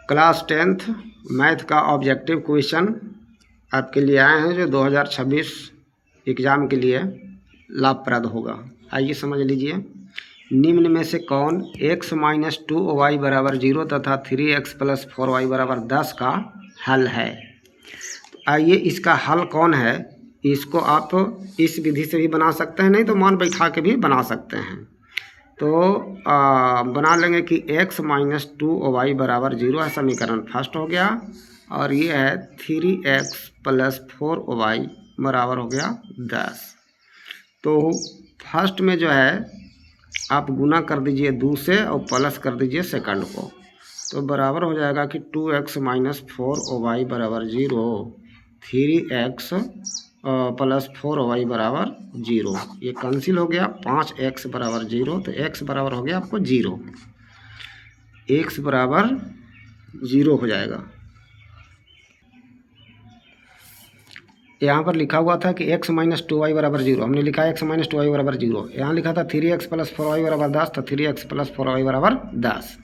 Class 10th math का objective question आपके लिए आए हैं जो 2026 एग्ज़ाम के लिए लाभप्रद होगा। आइए समझ लीजिए। निम्न में से कौन x - 2y बराबर 0 तथा 3x + 4y बराबर 10 का हल है। तो आइए इसका हल कौन है, इसको आप इस विधि से भी बना सकते हैं, नहीं तो मान बैठा के भी बना सकते हैं। तो बना लेंगे कि x - 2y बराबर 0 है, समीकरण फर्स्ट हो गया। और ये है 3x + 4y बराबर हो गया 10। तो फर्स्ट में जो है आप गुना कर दीजिए 2 से और प्लस कर दीजिए सेकंड को, तो बराबर हो जाएगा कि 2x - 4y बराबर 0, 3x + 4y बराबर 0। ये कैंसिल हो गया। 5x बराबर 0, तो x बराबर हो गया आपको 0, x बराबर 0 हो जाएगा। यहाँ पर लिखा हुआ था कि x - 2y बराबर 0, हमने लिखा x - 2y बराबर 0। यहाँ लिखा था 3x + 4y बराबर 10, तो 3x + 4y बराबर 10।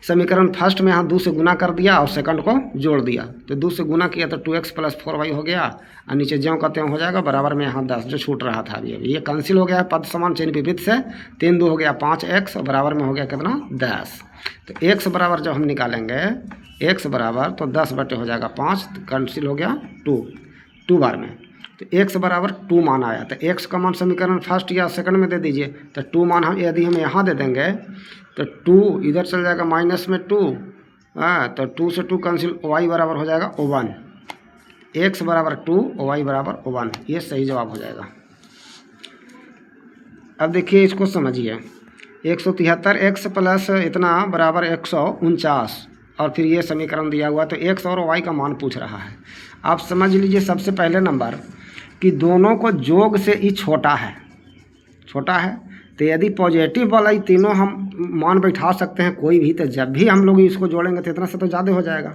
समीकरण फर्स्ट में यहाँ 2 से गुना कर दिया और सेकंड को जोड़ दिया, तो 2 से गुना किया तो 2x + 4y हो गया, और नीचे ज्यों का त्यों हो जाएगा। बराबर में यहाँ 10 जो छूट रहा था अभी ये कैंसिल हो गया पद समान चिन्ह विपरीत से। 3 2 हो गया 5x, और बराबर में हो गया कितना 10। तो x बराबर जब हम निकालेंगे x बराबर, तो 10 बटे हो जाएगा 5, तो कैंसिल हो गया 2 बार में। तो x बराबर 2 मान आया। तो x का मान समीकरण फर्स्ट या सेकंड में दे दीजिए। तो 2 मान हम यदि हम यहाँ दे देंगे तो 2 इधर चल जाएगा माइनस में 2, तो 2 से 2 कैंसिल, y बराबर हो जाएगा 1। x बराबर 2, y बराबर 1, ये सही जवाब हो जाएगा। अब देखिए इसको समझिए। 173 x प्लस इतना बराबर 149, और फिर ये समीकरण दिया हुआ, तो x और y का मान पूछ रहा है। आप समझ लीजिए सबसे पहले नंबर कि दोनों को जोग से ही छोटा है, तो यदि पॉजिटिव वाला ही तीनों हम मान बैठा सकते हैं कोई भी, तो जब भी हम लोग इसको जोड़ेंगे तो इतना से तो ज़्यादा हो जाएगा।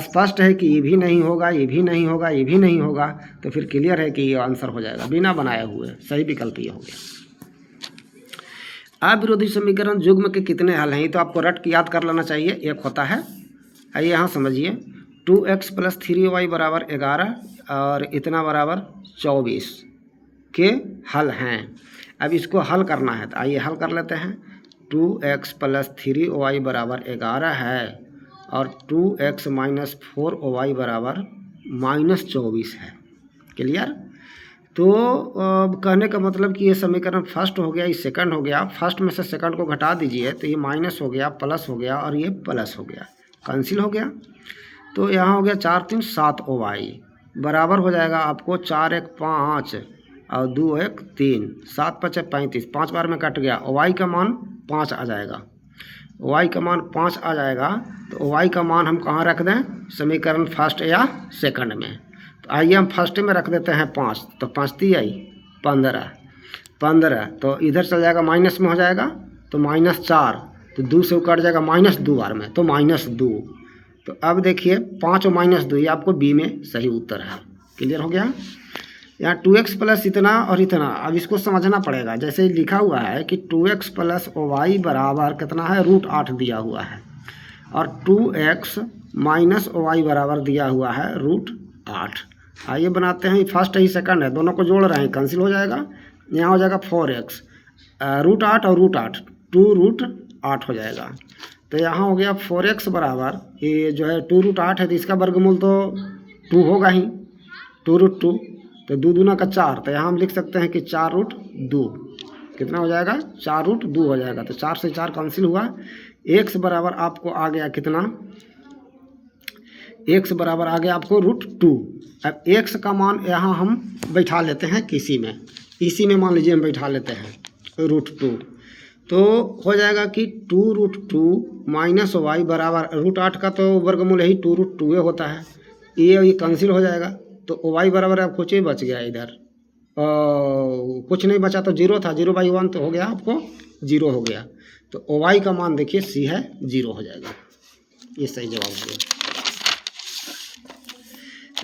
स्पष्ट है कि ये भी नहीं होगा, ये भी नहीं होगा, ये भी नहीं होगा, तो फिर क्लियर है कि ये आंसर हो जाएगा बिना बनाए हुए। सही विकल्प ये हो गया। अविरोधी समीकरण युग्म के कितने हल हैं, ये तो आपको रट के याद कर लेना चाहिए। एक होता है, आइए यहाँ समझिए, 2x + 3y बराबर 11 और इतना बराबर 24 के हल हैं। अब इसको हल करना है, तो आइए हल कर लेते हैं। 2x + 3y बराबर 11 है और 2x - 4y बराबर -24 है। क्लियर। तो कहने का मतलब कि ये समीकरण फर्स्ट हो गया, ये सेकंड हो गया। फर्स्ट में से सेकंड को घटा दीजिए तो ये माइनस हो गया, प्लस हो गया, और ये प्लस हो गया, कैंसिल हो गया। तो यहाँ हो गया 4 3 7 y बराबर हो जाएगा आपको 4 1 5 और 2 1 3, 7 5 35, 5 बार में कट गया। y का मान 5 आ जाएगा, y का मान 5 आ जाएगा। तो y का मान हम कहाँ रख दें, समीकरण फर्स्ट या सेकंड में। तो आइए हम फर्स्ट में रख देते हैं 5, तो 5 3 15, तो इधर चल जाएगा माइनस में हो जाएगा, तो -4, तो 2 से कट जाएगा -2 बार में, तो -2। तो अब देखिए 5 और -2 ये आपको बी में सही उत्तर है। क्लियर हो गया। यहाँ 2x + इतना और इतना, अब इसको समझना पड़ेगा। जैसे लिखा हुआ है कि 2x + y बराबर कितना है, √8 दिया हुआ है, और 2x - y बराबर दिया हुआ है √8। आइए बनाते हैं, फर्स्ट ही सेकंड है, दोनों को जोड़ रहे हैं, कैंसिल हो जाएगा। यहाँ हो जाएगा 4x, √8 और √8, 2√8 हो जाएगा। तो यहाँ हो गया 4x बराबर, ये जो है 2√8 है, तो इसका वर्गमूल तो 2 होगा ही, 2√2, तो 2 दूना का 4, तो यहाँ हम लिख सकते हैं कि 4√2 कितना हो जाएगा, 4√2 हो जाएगा। तो 4 से 4 कैंसिल हुआ। x बराबर आपको आ गया कितना, x बराबर आ गया आपको √2। अब x का मान यहाँ हम बैठा लेते हैं किसी में, इसी में मान लीजिए हम बैठा लेते हैं √2, तो हो जाएगा कि 2√2 - y बराबर √8 का तो वर्गमूल यही 2√2 होता है, ये कैंसिल हो जाएगा। तो y बराबर अब कुछ ही बच गया, इधर कुछ नहीं बचा, तो 0 था, 0/1 तो हो गया आपको 0 हो गया। तो y का मान देखिए c है 0 हो जाएगा, ये सही जवाब हो गया।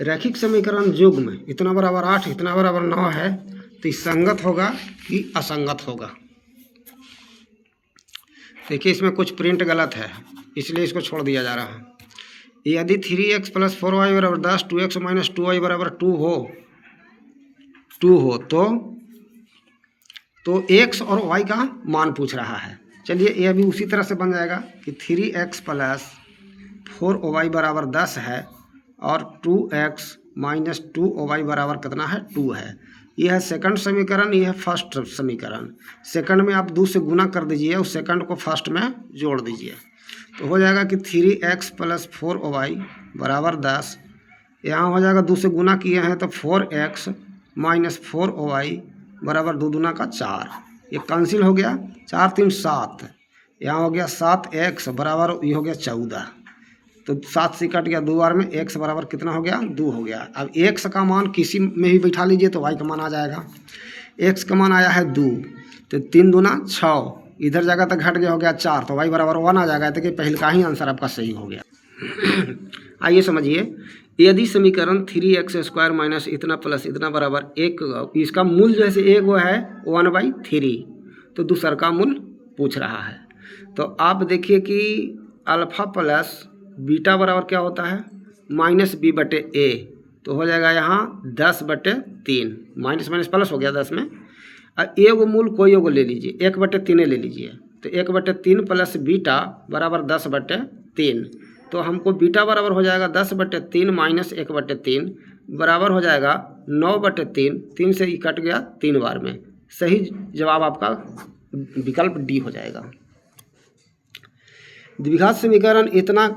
रैखिक समीकरण युग्म इतना बराबर 8 इतना बराबर 9 है, तो ये संगत होगा कि असंगत होगा। देखिए इसमें कुछ प्रिंट गलत है, इसलिए इसको छोड़ दिया जा रहा है। यदि 3x + 4y = 10, 2x - 2y = 2 हो तो x और y का मान पूछ रहा है। चलिए ये अभी उसी तरह से बन जाएगा कि 3x + 4y = 10 है और 2x - 2y बराबर कितना है, 2 है। यह है सेकंड समीकरण, यह है फर्स्ट समीकरण। सेकंड में आप 2 से गुना कर दीजिए, उस सेकंड को फर्स्ट में जोड़ दीजिए, तो हो जाएगा कि 3x + 4y = 10। यहाँ हो जाएगा 2 से गुना किए हैं तो 4x - 4y = 2 दूना का 4, ये कैंसिल हो गया, 4 3 7, यहाँ हो गया 7x बराबर ये हो गया 14, तो 7 से कट गया 2 बार में, x बराबर कितना हो गया, 2 हो गया। अब x का मान किसी में भी बैठा लीजिए तो y का मान आ जाएगा। x का मान आया है 2, तो 3 दूना 6, इधर जगह तक घट गया, हो गया 4, तो y बराबर 1 आ जाएगा। तो कि पहले का ही आंसर आपका सही हो गया। आइए समझिए, यदि समीकरण 3x² - इतना प्लस इतना बराबर 1, इसका मूल जो है एक वो है 1/3, तो दूसरा का मूल पूछ रहा है। तो आप देखिए कि अल्फ़ा प्लस बीटा बराबर क्या होता है, -b/a, तो हो जाएगा यहाँ 10/3, माइनस माइनस प्लस हो गया 10 में। अब एगो मूल कोई एगो ले लीजिए, 1/3 ले लीजिए, तो 1/3 + बीटा बराबर 10/3, तो हमको बीटा बराबर हो जाएगा 10/3 - 1/3 बराबर हो जाएगा 9/3, 3 से कट गया 3 बार में। सही जवाब आपका विकल्प डी हो जाएगा। द्विघात समीकरण इतना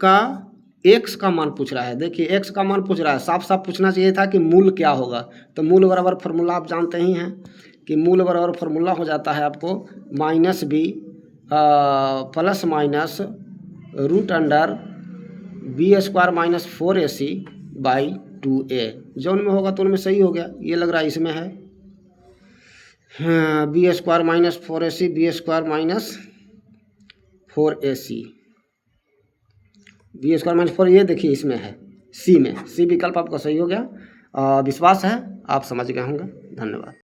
का x का मान पूछ रहा है। देखिए x का मान पूछ रहा है, साफ साफ पूछना चाहिए था कि मूल क्या होगा। तो मूल बराबर फार्मूला आप जानते ही हैं कि मूल बराबर फार्मूला हो जाता है आपको -b + -√b² - 4ac/2a, जौन में होगा तो उनमें सही हो गया। ये लग रहा है इसमें है b² - 4ac, b² - 4ac, b² - 4, ये देखिए इसमें है, सी में, सी विकल्प आपका सही हो गया। विश्वास है आप समझ गए होंगे। धन्यवाद।